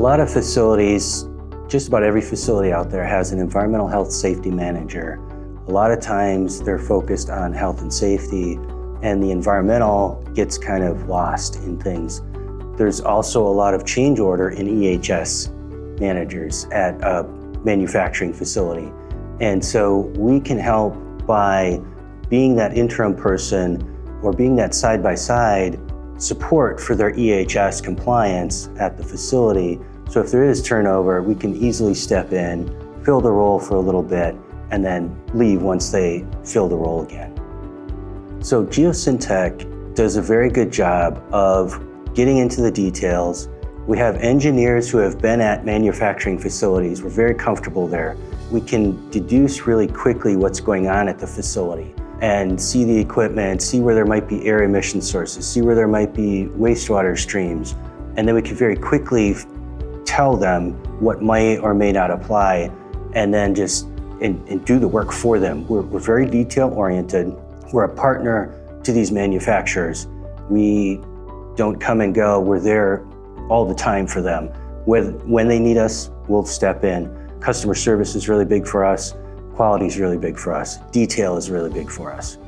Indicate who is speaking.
Speaker 1: lot of facilities, just about every facility out there has an environmental health safety manager. A lot of times they're focused on health and safety, and the environmental gets kind of lost in things. There's also a lot of change order in EHS managers at a manufacturing facility. And so we can help by being that interim person or being that side-by-side support for their EHS compliance at the facility. So if there is turnover, we can easily step in, fill the role for a little bit, and then leave once they fill the role again. So Geosyntec does a very good job of getting into the details. We have engineers who have been at manufacturing facilities. We're very comfortable there. We can deduce really quickly what's going on at the facility and see the equipment, see where there might be air emission sources, see where there might be wastewater streams, and then we can very quickly tell them what may or may not apply, and then just and do the work for them. We're very detail oriented. We're a partner to these manufacturers. We don't come and go. We're there all the time for them. When they need us, we'll step in. Customer service is really big for us. Quality is really big for us. Detail is really big for us.